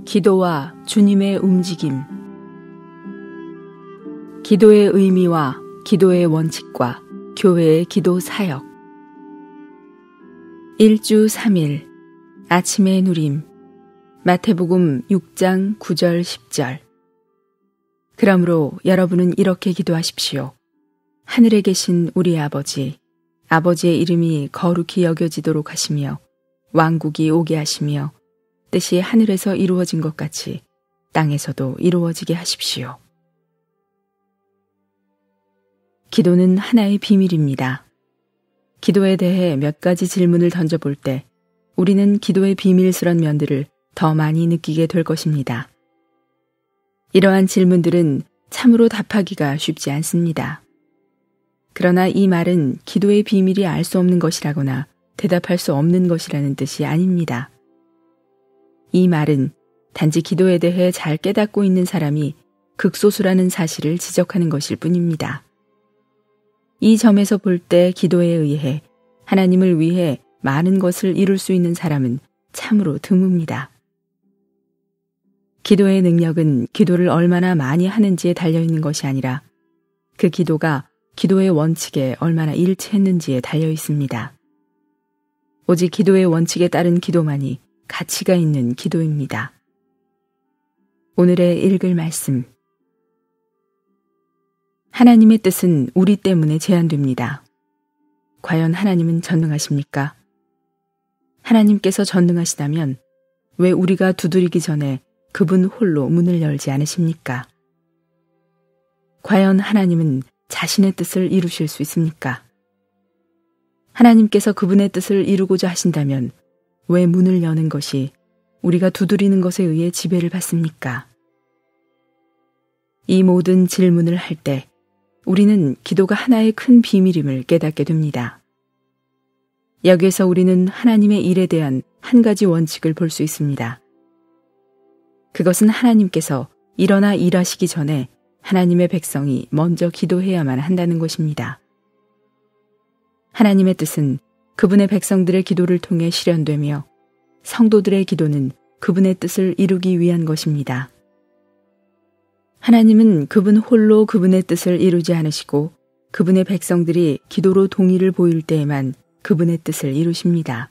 기도와 주님의 움직임. 기도의 의미와 기도의 원칙과 교회의 기도 사역. 1주 3일 아침의 누림. 마태복음 6장 9절 10절. 그러므로 여러분은 이렇게 기도하십시오. 하늘에 계신 우리 아버지, 아버지의 이름이 거룩히 여겨지도록 하시며 왕국이 오게 하시며 뜻이 하늘에서 이루어진 것 같이 땅에서도 이루어지게 하십시오. 기도는 하나의 비밀입니다. 기도에 대해 몇 가지 질문을 던져볼 때 우리는 기도의 비밀스런 면들을 더 많이 느끼게 될 것입니다. 이러한 질문들은 참으로 답하기가 쉽지 않습니다. 그러나 이 말은 기도의 비밀이 알 수 없는 것이라거나 대답할 수 없는 것이라는 뜻이 아닙니다. 이 말은 단지 기도에 대해 잘 깨닫고 있는 사람이 극소수라는 사실을 지적하는 것일 뿐입니다. 이 점에서 볼 때 기도에 의해 하나님을 위해 많은 것을 이룰 수 있는 사람은 참으로 드뭅니다. 기도의 능력은 기도를 얼마나 많이 하는지에 달려있는 것이 아니라 그 기도가 기도의 원칙에 얼마나 일치했는지에 달려 있습니다. 오직 기도의 원칙에 따른 기도만이 가치가 있는 기도입니다. 오늘의 읽을 말씀. 하나님의 뜻은 우리 때문에 제한됩니다. 과연 하나님은 전능하십니까? 하나님께서 전능하시다면 왜 우리가 두드리기 전에 그분 홀로 문을 열지 않으십니까? 과연 하나님은 자신의 뜻을 이루실 수 있습니까? 하나님께서 그분의 뜻을 이루고자 하신다면 왜 문을 여는 것이 우리가 두드리는 것에 의해 지배를 받습니까? 이 모든 질문을 할 때 우리는 기도가 하나의 큰 비밀임을 깨닫게 됩니다. 여기에서 우리는 하나님의 일에 대한 한 가지 원칙을 볼 수 있습니다. 그것은 하나님께서 일어나 일하시기 전에 하나님의 백성이 먼저 기도해야만 한다는 것입니다. 하나님의 뜻은 그분의 백성들의 기도를 통해 실현되며 성도들의 기도는 그분의 뜻을 이루기 위한 것입니다. 하나님은 그분 홀로 그분의 뜻을 이루지 않으시고 그분의 백성들이 기도로 동의를 보일 때에만 그분의 뜻을 이루십니다.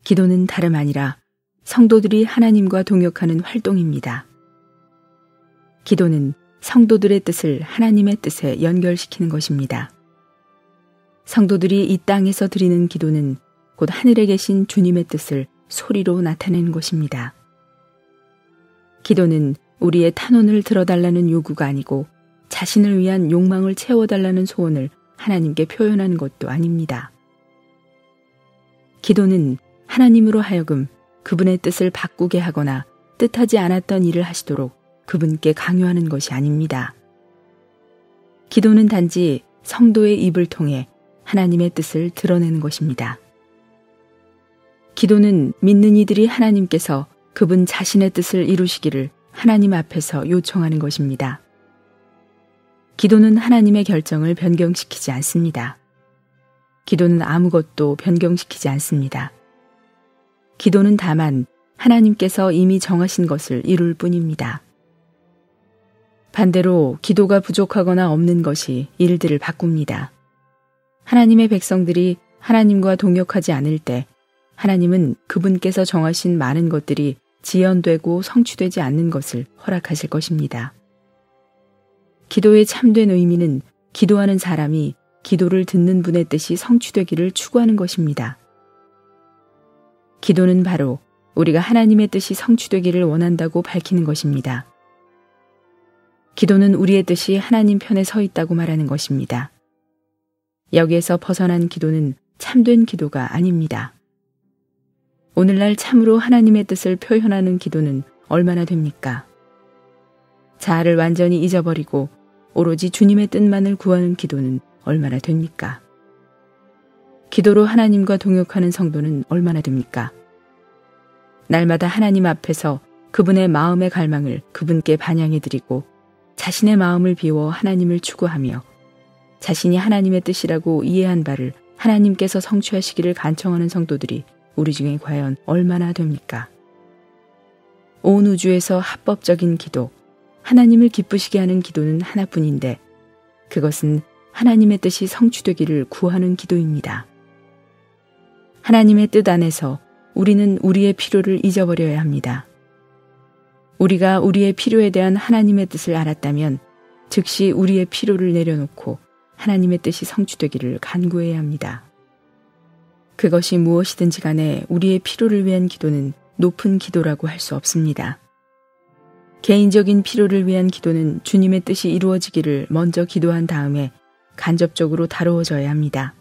기도는 다름 아니라 성도들이 하나님과 동역하는 활동입니다. 기도는 성도들의 뜻을 하나님의 뜻에 연결시키는 것입니다. 성도들이 이 땅에서 드리는 기도는 곧 하늘에 계신 주님의 뜻을 소리로 나타내는 것입니다. 기도는 우리의 탄원을 들어달라는 요구가 아니고 자신을 위한 욕망을 채워달라는 소원을 하나님께 표현하는 것도 아닙니다. 기도는 하나님으로 하여금 그분의 뜻을 바꾸게 하거나 뜻하지 않았던 일을 하시도록 그분께 강요하는 것이 아닙니다. 기도는 단지 성도의 입을 통해 하나님의 뜻을 드러내는 것입니다. 기도는 믿는 이들이 하나님께서 그분 자신의 뜻을 이루시기를 하나님 앞에서 요청하는 것입니다. 기도는 하나님의 결정을 변경시키지 않습니다. 기도는 아무것도 변경시키지 않습니다. 기도는 다만 하나님께서 이미 정하신 것을 이룰 뿐입니다. 반대로 기도가 부족하거나 없는 것이 일들을 바꿉니다. 하나님의 백성들이 하나님과 동역하지 않을 때 하나님은 그분께서 정하신 많은 것들이 지연되고 성취되지 않는 것을 허락하실 것입니다. 기도의 참된 의미는 기도하는 사람이 기도를 듣는 분의 뜻이 성취되기를 추구하는 것입니다. 기도는 바로 우리가 하나님의 뜻이 성취되기를 원한다고 밝히는 것입니다. 기도는 우리의 뜻이 하나님 편에 서 있다고 말하는 것입니다. 여기에서 벗어난 기도는 참된 기도가 아닙니다. 오늘날 참으로 하나님의 뜻을 표현하는 기도는 얼마나 됩니까? 자아를 완전히 잊어버리고 오로지 주님의 뜻만을 구하는 기도는 얼마나 됩니까? 기도로 하나님과 동역하는 성도는 얼마나 됩니까? 날마다 하나님 앞에서 그분의 마음의 갈망을 그분께 반영해드리고 자신의 마음을 비워 하나님을 추구하며 자신이 하나님의 뜻이라고 이해한 바를 하나님께서 성취하시기를 간청하는 성도들이 우리 중에 과연 얼마나 됩니까? 온 우주에서 합법적인 기도, 하나님을 기쁘시게 하는 기도는 하나뿐인데 그것은 하나님의 뜻이 성취되기를 구하는 기도입니다. 하나님의 뜻 안에서 우리는 우리의 필요를 잊어버려야 합니다. 우리가 우리의 필요에 대한 하나님의 뜻을 알았다면 즉시 우리의 필요를 내려놓고 하나님의 뜻이 성취되기를 간구해야 합니다. 그것이 무엇이든지 간에 우리의 필요를 위한 기도는 높은 기도라고 할 수 없습니다. 개인적인 필요를 위한 기도는 주님의 뜻이 이루어지기를 먼저 기도한 다음에 간접적으로 다루어져야 합니다.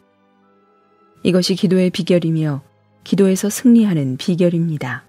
이것이 기도의 비결이며 기도에서 승리하는 비결입니다.